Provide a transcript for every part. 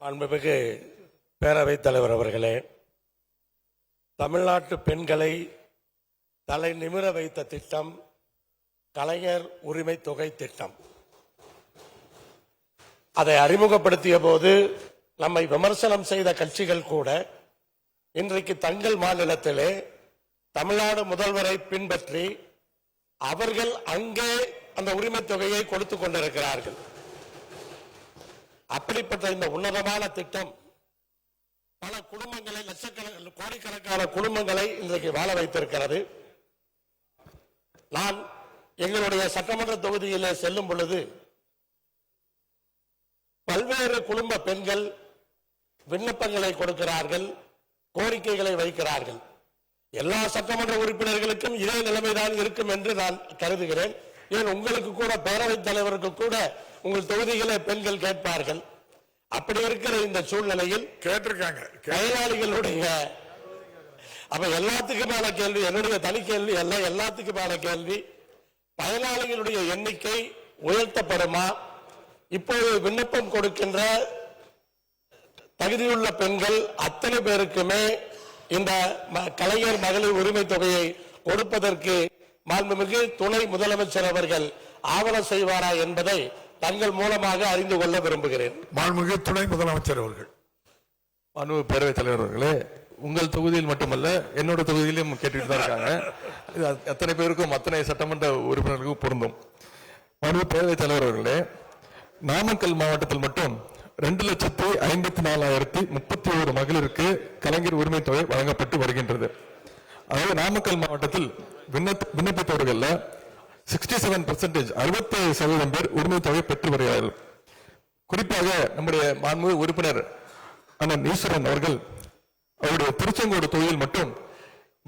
மாண்புமிகு பேரவைத் தலைவர் அவர்களே, தமிழ்நாட்டு பெண்களை தலை நிமிர வைத்த திட்டம் கலைஞர் உரிமை தொகை திட்டம். அதை அறிமுகப்படுத்திய போது நம்மை விமர்சனம் செய்த கட்சிகள் கூட இன்றைக்கு தங்கள் மாநிலத்திலே தமிழ்நாடு முதல்வரை பின்பற்றி அவர்கள் அங்கே அந்த உரிமை தொகையை கொடுத்துக் கொண்டிருக்கிறார்கள். அப்படிப்பட்ட இந்த உன்னதமான திட்டம் பல குடும்பங்களை, லட்சக்கணக்கான கோடிக்கணக்கான குடும்பங்களை இன்றைக்கு வாழ வைத்திருக்கிறது. நான் எங்களுடைய சட்டமன்ற தொகுதியிலே செல்லும் பொழுது பல்வேறு குடும்ப பெண்கள் விண்ணப்பங்களை கொடுக்கிறார்கள், கோரிக்கைகளை வைக்கிறார்கள். எல்லா சட்டமன்ற உறுப்பினர்களுக்கும் இதே நிலைமைதான் இருக்கும் என்று நான் கருதுகிறேன். ஏன் உங்களுக்கு கூட, பேரவைத் தலைவருக்கு கூட உங்கள் தொகுதிகளை பெண்கள் கேட்பார்கள். அப்படி இருக்கிற இந்த சூழ்நிலையில் கேட்டிருக்காங்க பயனாளிகளுடைய அப்ப எல்லாத்துக்குமான கேள்வி, என்னுடைய தனி கேள்வி அல்ல, எல்லாத்துக்குமான கேள்வி, பயனாளிகளுடைய எண்ணிக்கை உயர்த்தப்படுமா? இப்போது விண்ணப்பம் கொடுக்கின்ற தகுதியுள்ள பெண்கள் அத்தனை பேருக்குமே இந்த கலைஞர் மகளிர் உரிமை தொகையை கொடுப்பதற்கு மாண்புமிகு துணை முதலமைச்சர் அவர்கள் ஆவணம் செய்வாரா என்பதை தங்கள் மூலமாக அறிந்து கொள்ள விரும்புகிறேன். மாண்புமிகு துணை முதலமைச்சர் அவர்கள். மாண்புமிகு பேரவைத் தலைவர் அவர்களே, உங்கள் தொகுதியில் மட்டுமல்ல என்னோட தொகுதியிலும் கேட்டுட்டு தான் இருக்காங்க. இது அத்தனை பேருக்கும், அத்தனை சட்டமன்ற உறுப்பினர்களுக்கும் பொருந்தும். மாண்புமிகு பேரவைத் தலைவர் அவர்களே, நாமக்கல் மாவட்டத்தில் மட்டும் 2,54,031 மகளிருக்கு கலைஞர் உரிமை தொகை வழங்கப்பட்டு வருகின்றது. அதாவது நாமக்கல் மாவட்டத்தில் விண்ணப்பித்தவர்கள் 67%, 67% பேர் உரிமை தொகை பெற்று வருகிறார்கள். குறிப்பாக நம்முடைய மாண்புமிகு உறுப்பினர் அண்ணன் ஈஸ்வரன் அவர்கள் அவருடைய திருச்செங்கோடு தொகுதியில் மட்டும்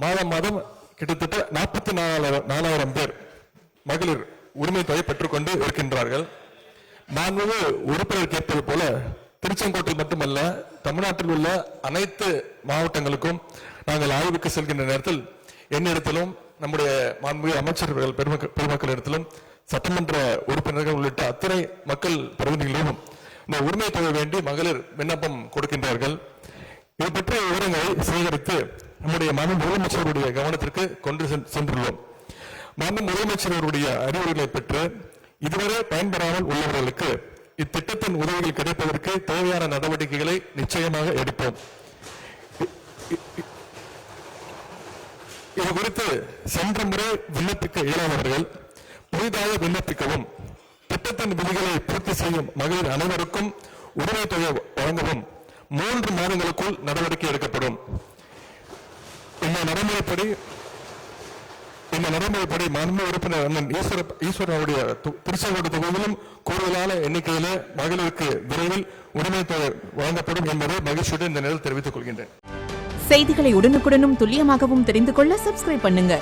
மாதம் மாதம் கிட்டத்தட்ட 44,000 பேர் மகளிர் உரிமை தொகை பெற்றுக்கொண்டு இருக்கின்றார்கள். மாண்புமிகு உறுப்பினர் கேட்பது போல திருச்செங்கோட்டில் மட்டுமல்ல, தமிழ்நாட்டில் உள்ள அனைத்து மாவட்டங்களுக்கும் நாங்கள் ஆய்வுக்கு செல்கின்ற நேரத்தில் என்னிடத்திலும் நம்முடைய மாண்புமிகு அமைச்சர்கள் பெருமக்களிடத்திலும் சட்டமன்ற உறுப்பினர்கள் உள்ளிட்ட அத்தனை மக்கள் பிரதிநிதிகளிலும் இந்த உரிமை தொகை வேண்டி மகளிர் விண்ணப்பம் கொடுக்கின்றார்கள். இது பற்றிய விவரங்களை சேகரித்து நம்முடைய மாண்பு முதலமைச்சருடைய கவனத்திற்கு கொண்டு சென்றுள்ளோம். மாண்பு முதலமைச்சருடைய அறிவுரைகளை பெற்று இதுவரை பயன்பெறாமல் உள்ளவர்களுக்கு இத்திட்டத்தின் உதவிகள் கிடைப்பதற்கு தேவையான நடவடிக்கைகளை நிச்சயமாக எடுப்போம். இது குறித்து சென்ற முறை விண்ணப்பிக்க இயலாதவர்கள் புதிதாக விண்ணப்பிக்கவும், திட்டத்தின் விதிகளை பூர்த்தி செய்யும் மகளிர் அனைவருக்கும் உரிமை தொகை வழங்கவும் 3 மாதங்களுக்குள் நடவடிக்கை எடுக்கப்படும். இந்த நடைமுறைப்படி மாண்பு உறுப்பினர் அண்ணன் ஈஸ்வரனுடைய திருச்செங்கோடு தொகுதியிலும் கூடுதலான எண்ணிக்கையில மகளிருக்கு விரைவில் உரிமை தொகை வழங்கப்படும் என்பதை மகிழ்ச்சியுடன் இந்த நேரத்தில் தெரிவித்துக் கொள்கின்றேன். செய்திகளை உடனுக்குடனும் துல்லியமாகவும் தெரிந்து கொள்ள சப்ஸ்கிரைப் பண்ணுங்க.